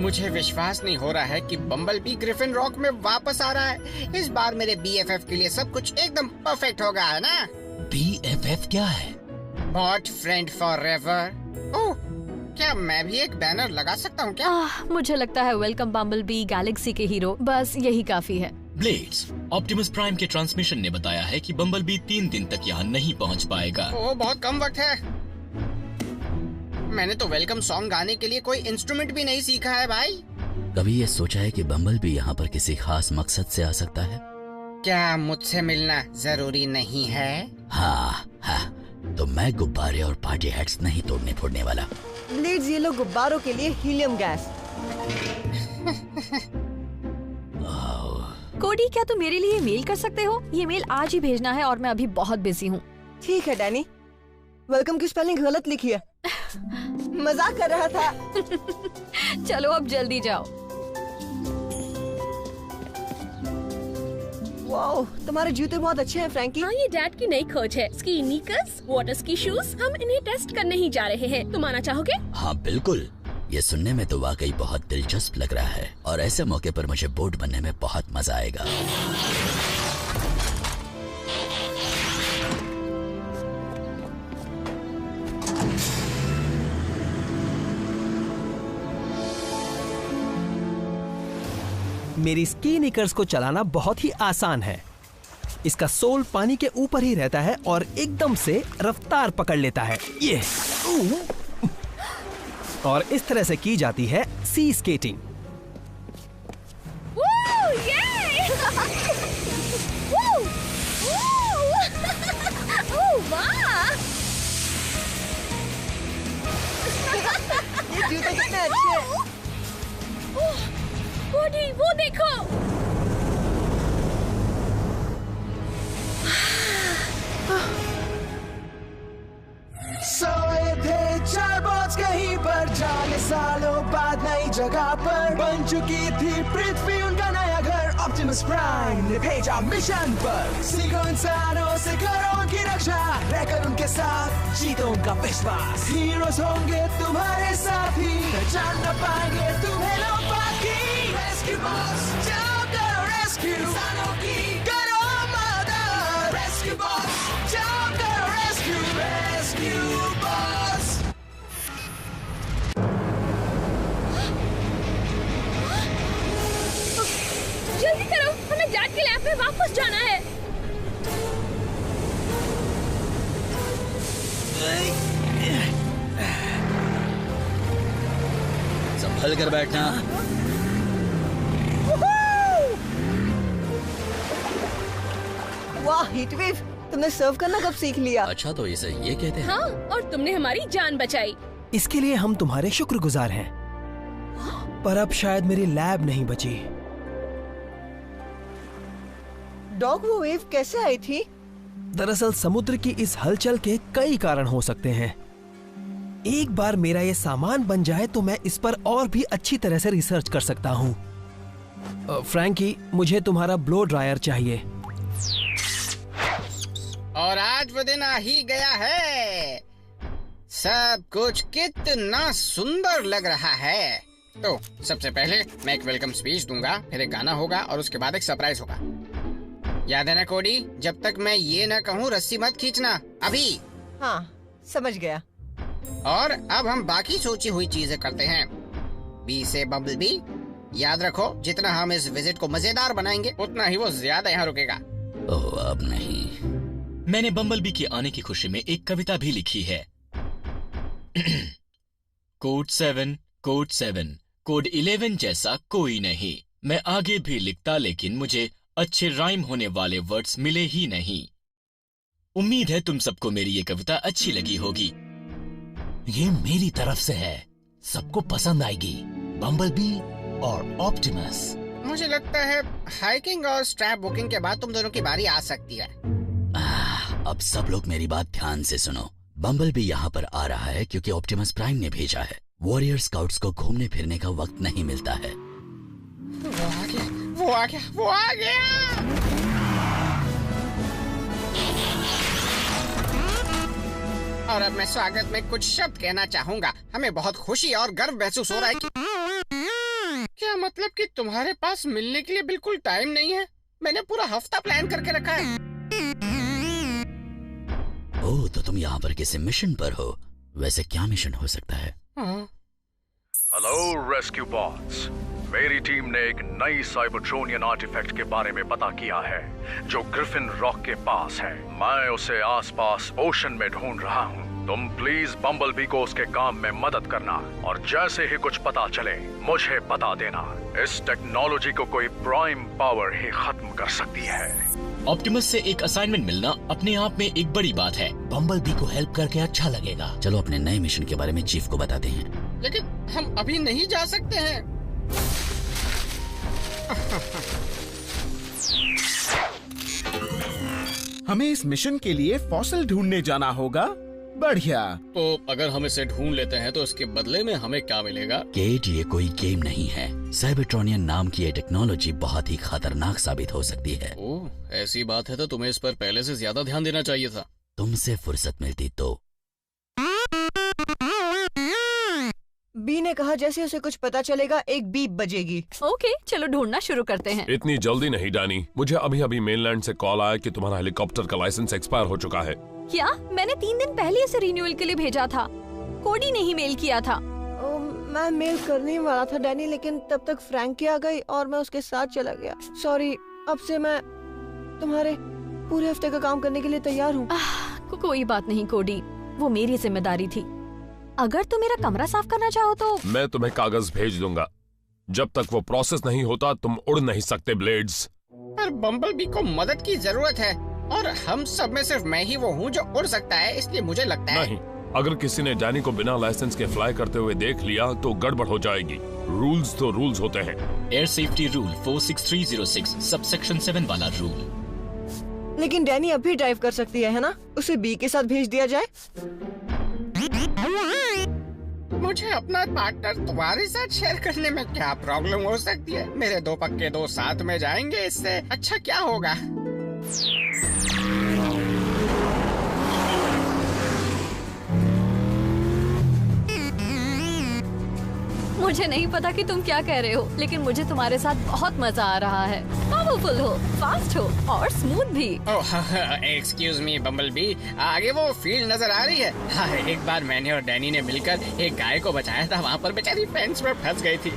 मुझे विश्वास नहीं हो रहा है कि बम्बलबी ग्रिफिन रॉक में वापस आ रहा है। इस बार मेरे BFF के लिए सब कुछ एकदम परफेक्ट होगा, है ना? BFF क्या है? Bot friend forever. ओह, क्या मैं भी एक बैनर लगा सकता हूँ क्या? मुझे लगता है वेलकम बम्बलबी गैलेक्सी के हीरो, बस यही काफी है। ब्लेड्स, ऑप्टिमस प्राइम के ट्रांसमिशन ने बताया है कि बम्बलबी 3 दिन तक यहाँ नहीं पहुँच पाएगा। ओह, बहुत कम वक्त है। मैंने तो वेलकम सॉन्ग गाने के लिए कोई इंस्ट्रूमेंट भी नहीं सीखा है भाई। कभी ये सोचा है कि बम्बलबी यहाँ पर किसी खास मकसद से आ सकता है? क्या मुझसे मिलना जरूरी नहीं है? हाँ, तो मैं गुब्बारे और पार्टी हैट्स नहीं तोड़ने फोड़ने वाला। ब्लेड्स, ये लो गुब्बारों के लिए हीलियम गैस। कोडी, क्या तुम मेरे लिए मेल कर सकते हो? ये मेल आज ही भेजना है और मैं अभी बहुत बिजी हूँ। ठीक है डैनी। वेलकम की स्पेलिंग गलत लिखी है। मजाक कर रहा था। चलो अब जल्दी जाओ। वाओ, तुम्हारे जूते बहुत अच्छे हैं फ्रैंकी। हाँ, ये डैड की नई खोज है। Ski knickers, water ski shoes. हम इन्हें टेस्ट करने ही जा रहे हैं। तुम आना चाहोगे? हाँ बिल्कुल, ये सुनने में तो वाकई बहुत दिलचस्प लग रहा है और ऐसे मौके पर मुझे बोट बनने में बहुत मजा आएगा। मेरी स्की निकर्स को चलाना बहुत ही आसान है। इसका सोल पानी के ऊपर ही रहता है और एकदम से रफ्तार पकड़ लेता है। ये और इस तरह से की जाती है सी स्केटिंग। ये जूते कितने अच्छे हैं। कोडी, वो देखो। सोए थे 4 बॉट्स कहीं पर, जाने सालों बाद नई जगह पर बन चुकी थी पृथ्वी उनका नया घर। ऑप्टिमस प्राइम ने भेजा मिशन पर, सीखो इंसानों से करो उनकी रक्षा, रहकर उनके साथ जीतो उनका विश्वास। हीरोज होंगे तुम्हारे साथी, पहचान न पाएंगे तुम्हें लोग बाकी। रेस्क्यू बॉस, जाओ करो रेस्क्यू, इंसानों की करो मदद। रेस्क्यू बॉस, जाओ करो रेस्क्यू, रेस्क्यू बॉस। जल्दी करो, हमें डैड के लैब में वापस जाना है। संभल कर बैठना। वाह हीटवेव, तुमने सर्व करना कब सीख लिया? अच्छा, तो इसे ये कहते हैं। हाँ, और तुमने हमारी जान बचाई। इसके लिए हम तुम्हारे शुक्रगुजार हैं। पर अब शायद मेरी लैब नहीं बची। डॉग, वो वेव कैसे आई थी? दरअसल समुद्र की इस हलचल के कई कारण हो सकते हैं। एक बार मेरा ये सामान बन जाए तो मैं इस पर और भी अच्छी तरह से रिसर्च कर सकता हूँ। फ्रैंकी, मुझे तुम्हारा ब्लो ड्रायर चाहिए। और आज वो दिन आ ही गया है। सब कुछ कितना सुंदर लग रहा है। तो सबसे पहले मैं एक वेलकम स्पीच दूंगा, फिर एक गाना होगा और उसके बाद एक सरप्राइज होगा। याद है ना कोडी, जब तक मैं ये ना कहूँ रस्सी मत खींचना। अभी। हाँ, समझ गया। और अब हम बाकी सोची हुई चीजें करते हैं। बी से बम्बलबी। याद रखो, जितना हम इस विजिट को मजेदार बनाएंगे उतना ही वो ज्यादा यहाँ रुकेगा। ओह, अब नहीं। मैंने बम्बलबी के आने की खुशी में एक कविता भी लिखी है। कोड 7, कोड 7, कोड 11 जैसा कोई नहीं। मैं आगे भी लिखता, लेकिन मुझे अच्छे राइम होने वाले वर्ड्स मिले ही नहीं। उम्मीद है तुम सबको मेरी ये कविता अच्छी लगी होगी। ये मेरी तरफ से है, सबको पसंद आएगी। बम्बलबी और ऑप्टिमस। मुझे लगता है हाइकिंग और स्ट्रैप बुकिंग के बाद तुम दोनों की बारी आ सकती है। अब सब लोग मेरी बात ध्यान से सुनो। बम्बलबी यहाँ पर आ रहा है क्योंकि ऑप्टिमस प्राइम ने भेजा है। वॉरियर स्काउट्स को घूमने फिरने का वक्त नहीं मिलता है। वो आ गया, वो आ गया, वो आ गया। और अब मैं स्वागत में कुछ शब्द कहना चाहूंगा। हमें बहुत खुशी और गर्व महसूस हो रहा है कि क्या मतलब कि तुम्हारे पास मिलने के लिए बिल्कुल टाइम नहीं है? मैंने पूरा हफ्ता प्लान करके रखा है। ओह, तो तुम यहाँ पर किसी मिशन पर हो। वैसे क्या मिशन हो सकता है? हेलो रेस्क्यू बॉट्स, मेरी टीम ने एक नई साइबरट्रोनियन आर्टिफैक्ट के बारे में पता किया है जो ग्रिफिन रॉक के पास है। मैं उसे आसपास ओशन में ढूंढ रहा हूँ। तुम प्लीज बम्बलबी को उसके काम में मदद करना और जैसे ही कुछ पता चले मुझे बता देना। इस टेक्नोलॉजी को कोई प्राइम पावर ही खत्म कर सकती है। ऑप्टिमस से एक असाइनमेंट मिलना अपने आप में एक बड़ी बात है। बम्बलबी को हेल्प करके अच्छा लगेगा। चलो अपने नए मिशन के बारे में चीफ को बताते हैं। लेकिन हम अभी नहीं जा सकते हैं। हमें इस मिशन के लिए फॉसिल ढूंढने जाना होगा। बढ़िया। तो अगर हम इसे ढूंढ लेते हैं तो इसके बदले में हमें क्या मिलेगा? केट, ये कोई गेम नहीं है। साइबरट्रोनियन नाम की ये टेक्नोलॉजी बहुत ही खतरनाक साबित हो सकती है। ओह, ऐसी बात है तो तुम्हें इस पर पहले से ज्यादा ध्यान देना चाहिए था। तुमसे फुर्सत मिलती तो। बी ने कहा जैसे उसे कुछ पता चलेगा एक बीप बजेगी। ओके, चलो ढूंढना शुरू करते हैं। इतनी जल्दी नहीं डैनी। मुझे अभी अभी मेनलैंड से कॉल आया कि तुम्हारा हेलीकॉप्टर का लाइसेंस एक्सपायर हो चुका है। क्या? मैंने 3 दिन पहले इसे रिन्यूअल के लिए भेजा था। कोडी ने ही मेल किया था। मैं मेल करने ही वाला था डैनी, लेकिन तब तक फ्रैंकी आ गई और मैं उसके साथ चला गया। सॉरी, अब से मैं तुम्हारे पूरे हफ्ते का काम करने के लिए तैयार हूँ। कोई बात नहीं कोडी, वो मेरी जिम्मेदारी थी। अगर तुम मेरा कमरा साफ करना चाहो तो मैं तुम्हें कागज भेज दूंगा। जब तक वो प्रोसेस नहीं होता तुम उड़ नहीं सकते ब्लेड्स। पर बम्बलबी को मदद की जरूरत है और हम सब में सिर्फ मैं ही वो हूँ जो उड़ सकता है, इसलिए मुझे लगता है नहीं, अगर किसी ने डैनी को बिना लाइसेंस के फ्लाई करते हुए देख लिया तो गड़बड़ हो जाएगी। रूल्स तो रूल्स होते हैं। एयर सेफ्टी रूल 46306 सबसेक्शन 7 वाला रूल। लेकिन डैनी अब भी ड्राइव कर सकती है ना? उसे बी के साथ भेज दिया जाए। मुझे अपना पार्टनर तुम्हारे साथ शेयर करने में क्या प्रॉब्लम हो सकती है? मेरे 2 पक्के 2 साथ में जाएंगे, इससे अच्छा क्या होगा? मुझे नहीं पता कि तुम क्या कह रहे हो, लेकिन मुझे तुम्हारे साथ बहुत मजा आ रहा है। पावरफुल हो, फास्ट हो और स्मूथ भी। एक्सक्यूज मी बम्बलबी, आगे वो फील्ड नजर आ रही है। हाँ, एक बार मैंने और डैनी ने मिलकर एक गाय को बचाया था। वहाँ पर बेचारी फेंस में फंस गई थी।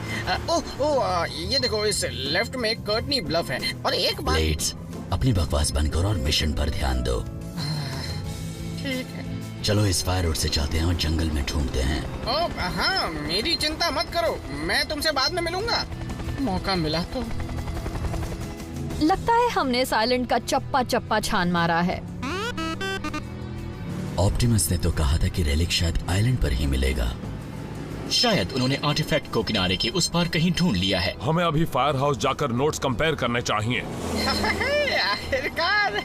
ये देखो, इस लेफ्ट में एक कर्टनी ब्लफ है। और एक बार ब्लेड्स, अपनी बकवास बंद करो और मिशन पर ध्यान दो। ठीक है, चलो इस फायर रोड से चलते हैं और जंगल में ढूंढते हैं। हाँ, मेरी चिंता मत करो, मैं तुमसे बाद में मिलूंगा। मौका मिला तो। लगता है हमने इस आइलैंड का चप्पा चप्पा छान मारा है। ऑप्टिमस ने तो कहा था कि रेलिक शायद आइलैंड पर ही मिलेगा। शायद उन्होंने आर्टिफैक्ट को किनारे के उस पार कहीं ढूंढ लिया है। हमें अभी फायर हाउस जाकर नोट्स कंपेयर करने चाहिए। आखिरकार।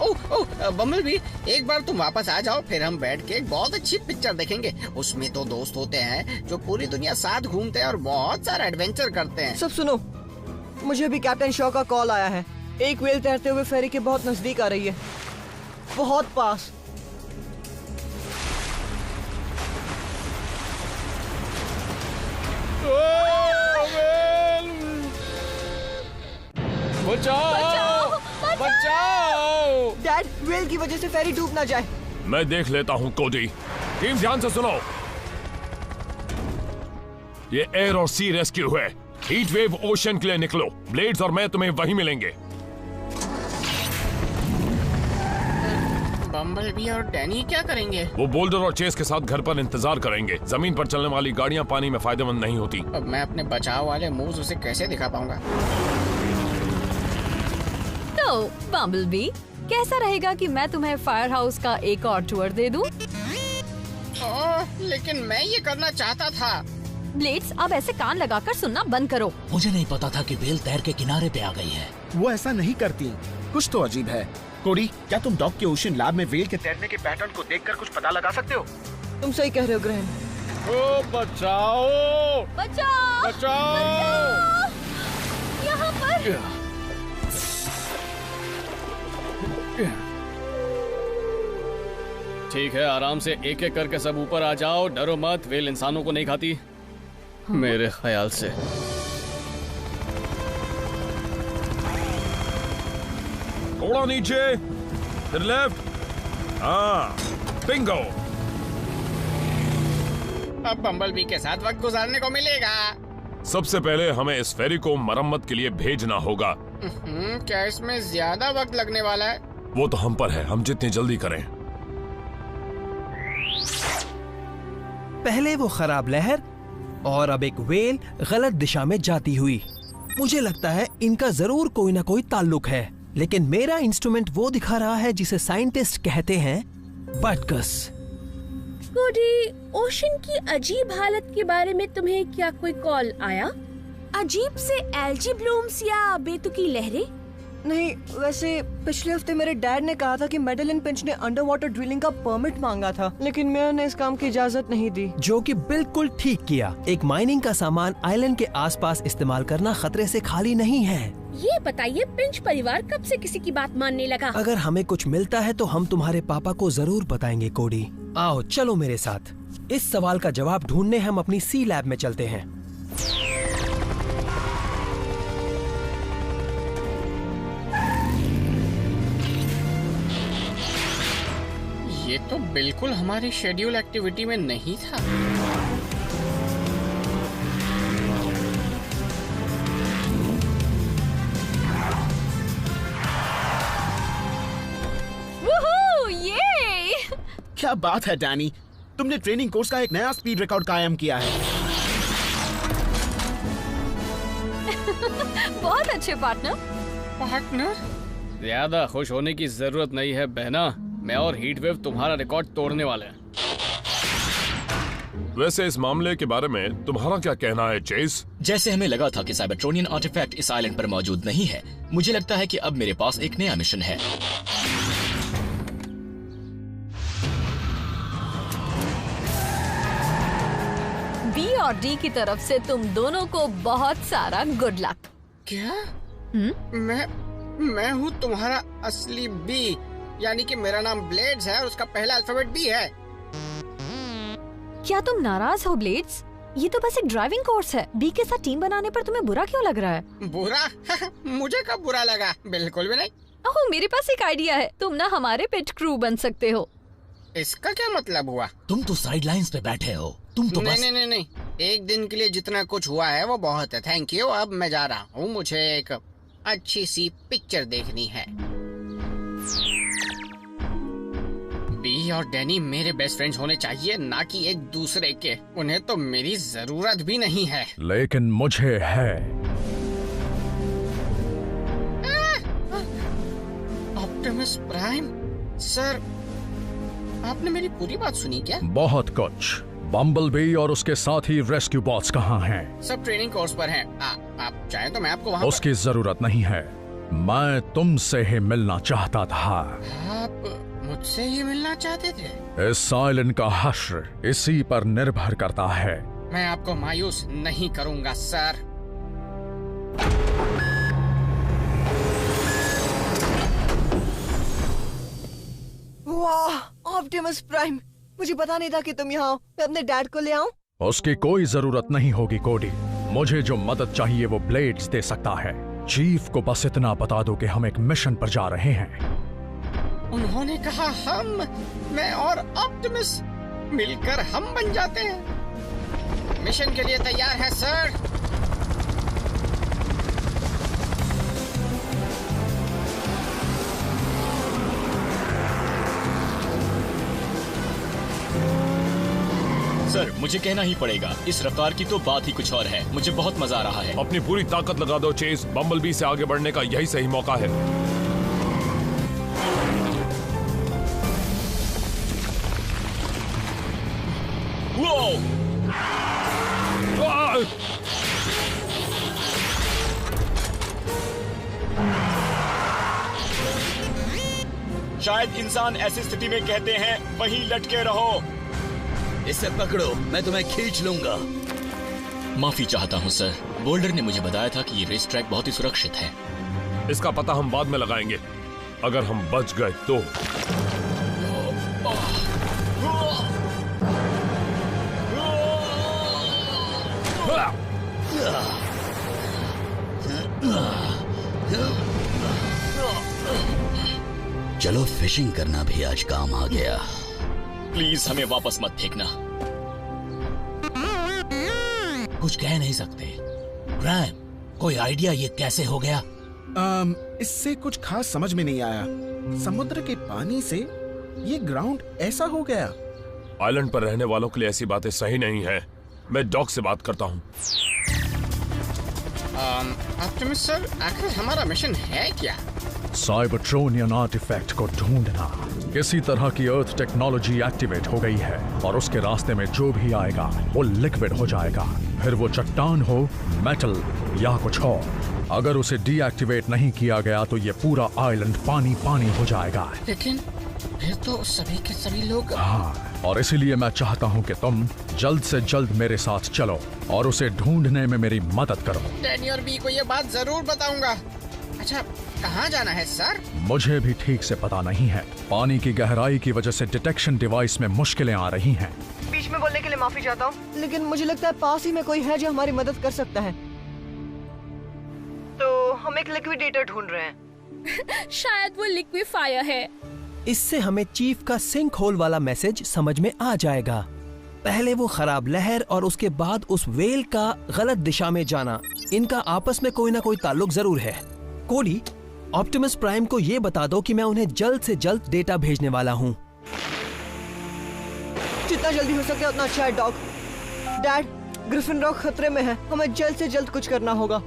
बम्बलबी, एक बार तुम वापस आ जाओ, फिर हम बैठ के एक बहुत अच्छी पिक्चर देखेंगे। उसमें तो दोस्त होते हैं जो पूरी दुनिया साथ घूमते हैं और बहुत सारा एडवेंचर करते हैं। सब सुनो, मुझे भी कैप्टन शॉ का कॉल आया है। एक व्हेल तैरते हुए फेरी के बहुत नजदीक आ रही है, बहुत पास। बचाओ! बचाओ! डैड, व्हेल की वजह से फेरी डूब ना जाए। मैं देख लेता हूँ कोडी। टीम ध्यान से सुनो, ये एयर और सी रेस्क्यू है। हीट वेव ओशन के लिए निकलो। ब्लेड्स और मैं तुम्हें वहीं मिलेंगे। बम्बलबी और डैनी क्या करेंगे? वो बोल्डर और चेस के साथ घर पर इंतजार करेंगे। जमीन पर चलने वाली गाड़ियाँ पानी में फायदेमंद नहीं होती। अब मैं अपने बचाव वाले मूव्स उसे कैसे दिखा पाऊंगा? तो बम्बलबी, कैसा रहेगा कि मैं तुम्हें फायर हाउस का एक और टूर दे दूं? लेकिन मैं ये करना चाहता था। ब्लेड्स, अब ऐसे कान लगाकर सुनना बंद करो। मुझे नहीं पता था कि वेल तैर के किनारे पे आ गई है। वो ऐसा नहीं करती, कुछ तो अजीब है। कोडी, क्या तुम डॉक के ओशन लैब में वेल के तैरने के पैटर्न को देखकर कुछ पता लगा सकते हो? तुम सही कह रहे हो ग्रहण। बचाओ! बचाओ! बचाओ! यहाँ पर। ठीक है, आराम से एक एक करके सब ऊपर आ जाओ। डरो मत, वेल इंसानों को नहीं खाती मेरे ख्याल से। थोड़ा नीचे, फिर लेफ्ट। हाँ, बिंगो। अब बम्बलबी के साथ वक्त गुजारने को मिलेगा। सबसे पहले हमें इस फेरी को मरम्मत के लिए भेजना होगा। क्या इसमें ज्यादा वक्त लगने वाला है? वो तो हम पर है, हम जितनी जल्दी करें। पहले वो खराब लहर और अब एक व्हेल गलत दिशा में जाती हुई। मुझे लगता है इनका जरूर कोई ना कोई ताल्लुक है, लेकिन मेरा इंस्ट्रूमेंट वो दिखा रहा है जिसे साइंटिस्ट कहते हैं बटकस। कोडी, ओशन की अजीब हालत के बारे में तुम्हें क्या कोई कॉल आया? अजीब से एल्जी ब्लूम्स या बेतुकी लहरें? नहीं, वैसे पिछले हफ्ते मेरे डैड ने कहा था कि मेडेलिन पिंच ने अंडर वाटर ड्रिलिंग का परमिट मांगा था, लेकिन मैंने इस काम की इजाजत नहीं दी। जो कि बिल्कुल ठीक किया। एक माइनिंग का सामान आइलैंड के आसपास इस्तेमाल करना खतरे से खाली नहीं है। ये बताइए, पिंच परिवार कब से किसी की बात मानने लगा? अगर हमें कुछ मिलता है तो हम तुम्हारे पापा को जरूर बताएंगे कोडी। आओ चलो मेरे साथ। इस सवाल का जवाब ढूंढने हम अपनी सी लैब में चलते हैं। ये तो बिल्कुल हमारी शेड्यूल एक्टिविटी में नहीं था। वूहू, ये! क्या बात है डैनी, तुमने ट्रेनिंग कोर्स का एक नया स्पीड रिकॉर्ड कायम किया है। बहुत अच्छे पार्टनर। पार्टनर? ज्यादा खुश होने की जरूरत नहीं है बहना, मैं और हीटवेव तुम्हारा रिकॉर्ड तोड़ने वाले हैं। वैसे इस मामले के बारे में तुम्हारा क्या कहना है चेस? जैसे हमें लगा था कि साइबरट्रोनियन आर्टिफैक्ट इस आइलैंड पर मौजूद नहीं है, मुझे लगता है कि अब मेरे पास एक नया मिशन है। बी और डी की तरफ से तुम दोनों को बहुत सारा गुड लक। क्या? मैं हूँ तुम्हारा असली बी, यानी कि मेरा नाम ब्लेड्स है और उसका पहला अल्फाबेट बी है। क्या तुम नाराज हो ब्लेड्स? ये तो बस एक ड्राइविंग कोर्स है। बी के साथ टीम बनाने पर तुम्हें बुरा क्यों लग रहा है? बुरा? मुझे कब बुरा लगा? बिल्कुल भी नहीं। ओह, मेरे पास एक आइडिया है। तुम ना हमारे पेट क्रू बन सकते हो। इसका क्या मतलब हुआ? तुम तो साइड लाइन्स पे बैठे हो, तुम तो बस... नहीं, एक दिन के लिए जितना कुछ हुआ है वो बहुत है, थैंक यू। अब मैं जा रहा हूँ, मुझे एक अच्छी सी पिक्चर देखनी है। बी और डैनी मेरे बेस्ट फ्रेंड्स होने चाहिए, ना कि एक दूसरे के। उन्हें तो मेरी जरूरत भी नहीं है, लेकिन मुझे है। ऑप्टिमस प्राइम सर, आपने मेरी पूरी बात सुनी क्या? बहुत कुछ। बम्बलबी और उसके साथी रेस्क्यू बॉट्स कहाँ हैं? सब ट्रेनिंग कोर्स पर हैं। आप चाहें तो मैं आपको वहाँ उसकी जरूरत नहीं है, मैं तुमसे ही मिलना चाहता था। आप मुझसे ही मिलना चाहते थे? इस आइलैंड का हश्र इसी पर निर्भर करता है। मैं आपको मायूस नहीं करूंगा सर। वाह ऑप्टिमस प्राइम, मुझे पता नहीं था कि तुम यहाँ हो। मैं अपने डैड को ले आऊं? उसकी कोई जरूरत नहीं होगी कोडी। मुझे जो मदद चाहिए वो ब्लेड्स दे सकता है। चीफ को बस इतना बता दो कि हम एक मिशन पर जा रहे हैं। उन्होंने कहा मैं और ऑप्टिमस मिलकर हम बन जाते हैं। मिशन के लिए तैयार है सर। सर, मुझे कहना ही पड़ेगा, इस रफ्तार की तो बात ही कुछ और है। मुझे बहुत मजा आ रहा है। अपनी पूरी ताकत लगा दो चेस, बम्बलबी से आगे बढ़ने का यही सही मौका है। शायद इंसान ऐसी स्थिति में कहते हैं वहीं लटके रहो। इसे पकड़ो, मैं तुम्हें खींच लूंगा। माफी चाहता हूँ सर, बोल्डर ने मुझे बताया था कि ये रेस ट्रैक बहुत ही सुरक्षित है। इसका पता हम बाद में लगाएंगे, अगर हम बच गए तो। चलो फिशिंग करना भी आज काम आ गया। प्लीज हमें वापस मत फेंकना। कुछ कह नहीं सकते। ग्रैम, कोई आइडिया ये कैसे हो गया? इससे कुछ खास समझ में नहीं आया। समुद्र के पानी से ये ग्राउंड ऐसा हो गया। आइलैंड पर रहने वालों के लिए ऐसी बातें सही नहीं है। मैं डॉग से बात करता हूँ। ऑप्टिमस सर, आखिर हमारा मिशन है क्या? साइबरट्रोनियन आर्टिफैक्ट को ढूंढना। किसी तरह की अर्थ टेक्नोलॉजी एक्टिवेट हो गई है और उसके रास्ते में जो भी आएगा वो लिक्विड हो जाएगा। फिर वो चट्टान हो, मेटल या कुछ और। अगर उसे डीएक्टिवेट नहीं किया गया तो ये पूरा आइलैंड पानी पानी हो जाएगा। लेकिन फिर तो सभी के सभी लोग। हाँ, और इसीलिए मैं चाहता हूँ कि तुम जल्द से जल्द मेरे साथ चलो और उसे ढूंढने में मेरी मदद करो। डैनी और बी को ये बात जरूर बताऊंगा। अच्छा, कहाँ जाना है सर? मुझे भी ठीक से पता नहीं है। पानी की गहराई की वजह से डिटेक्शन डिवाइस में मुश्किलें आ रही हैं। बीच में बोलने के लिए माफी चाहता हूँ, लेकिन मुझे लगता है पास ही में कोई है जो हमारी मदद कर सकता है। तो हम एक लिक्विडेटर ढूंढ रहे हैं। शायद वो लिक्विफायर है। इससे हमें चीफ का सिंक होल वाला मैसेज समझ में आ जाएगा। पहले वो खराब लहर और उसके बाद उस वेल का गलत दिशा में जाना, इनका आपस में कोई ना कोई ताल्लुक जरूर है। कोडी, ऑप्टिमस प्राइम को ये बता दो कि मैं उन्हें जल्द से जल्द डेटा भेजने वाला हूँ। जितना जल्दी हो सके उतना अच्छा है डॉग। डैड, ग्रिफिन रॉक खतरे में है, हमें जल्द से जल्द कुछ करना होगा।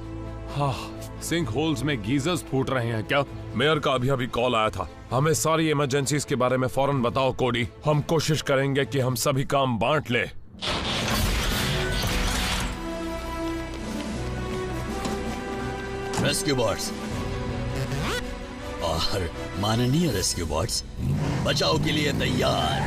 हाँ, सिंक होल्स में गीजर्स फूट रहे हैं क्या? मेयर का अभी कॉल आया था। हमें सारी इमरजेंसीज के बारे में फौरन बताओ कोडी। हम कोशिश करेंगे कि हम सभी काम बांट ले। रेस्क्यू बॉट्स और माननीय रेस्क्यू बॉट्स, बचाव के लिए तैयार।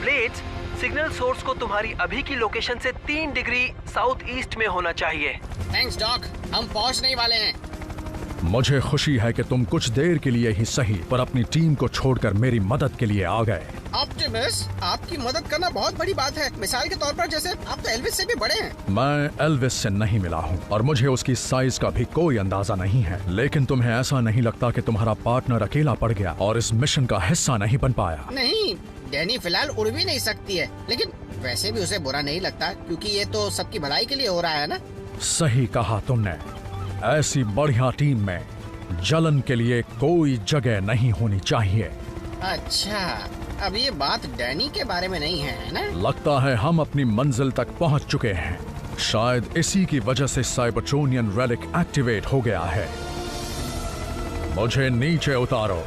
ब्लेड्स, सिग्नल सोर्स को तुम्हारी अभी की लोकेशन से 3 डिग्री साउथ ईस्ट में होना चाहिए। थैंक्स डॉक, हम पहुंचने वाले हैं। मुझे खुशी है कि तुम कुछ देर के लिए ही सही पर अपनी टीम को छोड़कर मेरी मदद के लिए आ गए। ऑप्टिमस, आपकी मदद करना बहुत बड़ी बात है। मिसाल के तौर पर जैसे आप तो एल्विस से भी बड़े हैं। मैं एल्विस से नहीं मिला हूँ और मुझे उसकी साइज का भी कोई अंदाजा नहीं है, लेकिन तुम्हें ऐसा नहीं लगता कि तुम्हारा पार्टनर अकेला पड़ गया और इस मिशन का हिस्सा नहीं बन पाया? नहीं, डैनी फिलहाल उड़ भी नहीं सकती है, लेकिन वैसे भी उसे बुरा नहीं लगता क्योंकि ये तो सबकी भलाई के लिए हो रहा है ना। सही कहा तुमने। ऐसी बढ़िया टीम में जलन के लिए कोई जगह नहीं होनी चाहिए। अच्छा, अब ये बात डैनी के बारे में नहीं है ना? लगता है हम अपनी मंजिल तक पहुंच चुके हैं। शायद इसी की वजह से साइबरट्रोनियन रेलिक एक्टिवेट हो गया है। मुझे नीचे उतारो।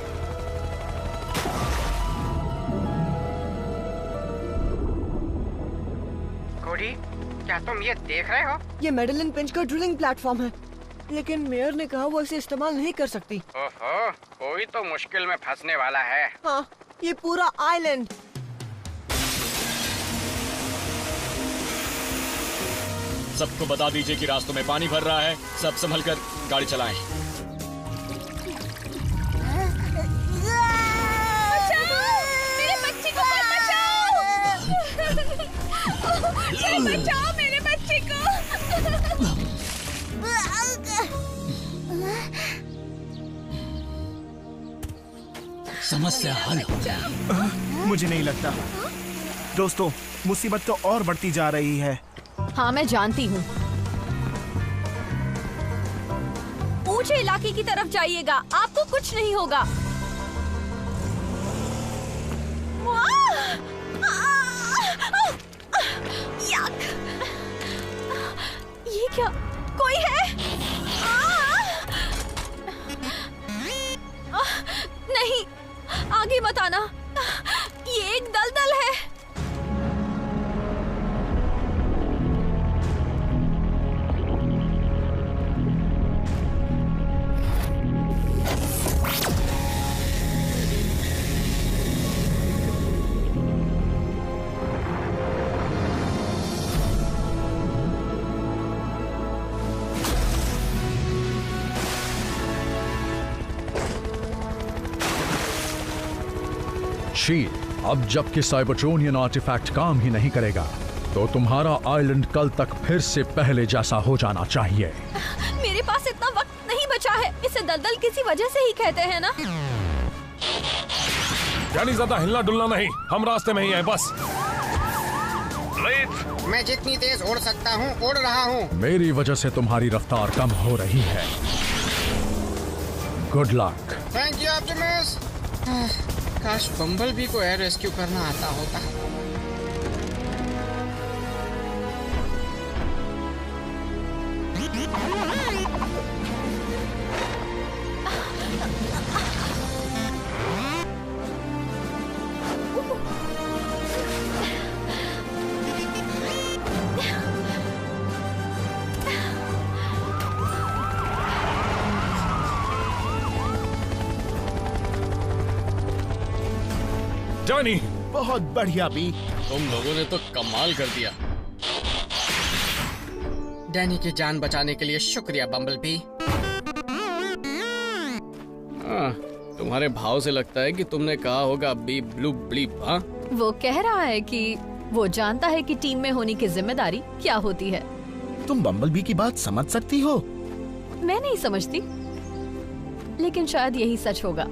कोडी, क्या तुम ये देख रहे हो? ये मेडलिन पिंच का ड्रिलिंग प्लेटफॉर्म है, लेकिन मेयर ने कहा वो इसे इस्तेमाल नहीं कर सकती। ओहो, कोई तो मुश्किल में फंसने वाला है। हाँ, ये पूरा आइलैंड। सबको बता दीजिए कि रास्तों में पानी भर रहा है। सब संभल कर गाड़ी चलाएं। बचाओ मेरे बच्चे को। समस्या हल हो गई। मुझे नहीं लगता। दोस्तों, मुसीबत तो और बढ़ती जा रही है। हाँ, मैं जानती हूँ। ऊंचे इलाके की तरफ जाइएगा, आपको कुछ नहीं होगा। ये क्या? कोई है? नहीं, आगे मत आना। ये एक दलदल है। शील, अब जबकि साइबरट्रोनियन आर्टिफैक्ट काम ही नहीं करेगा तो तुम्हारा आइलैंड कल तक फिर से पहले जैसा हो जाना चाहिए। मेरे पास इतना वक्त नहीं बचा है। इसे दलदल किसी वजह से ही कहते हैं ना। यानी ज्यादा हिलना डुलना नहीं, हम रास्ते में ही हैं बस। मैं जितनी तेज उड़ सकता हूँ उड़ रहा हूँ। मेरी वजह से तुम्हारी रफ्तार कम हो रही है। Good luck. Thank you Optimus. काश बम्बलबी को एयर रेस्क्यू करना आता होता। जानी, बहुत बढ़िया बी। तुम लोगों ने तो कमाल कर दिया। डैनी की जान बचाने के लिए शुक्रिया बम्बलबी। तुम्हारे भाव से लगता है कि तुमने कहा होगा बी ब्लू ब्लीप। हाँ, वो कह रहा है कि वो जानता है कि टीम में होने की जिम्मेदारी क्या होती है। तुम बम्बलबी की बात समझ सकती हो? मैं नहीं समझती, लेकिन शायद यही सच होगा।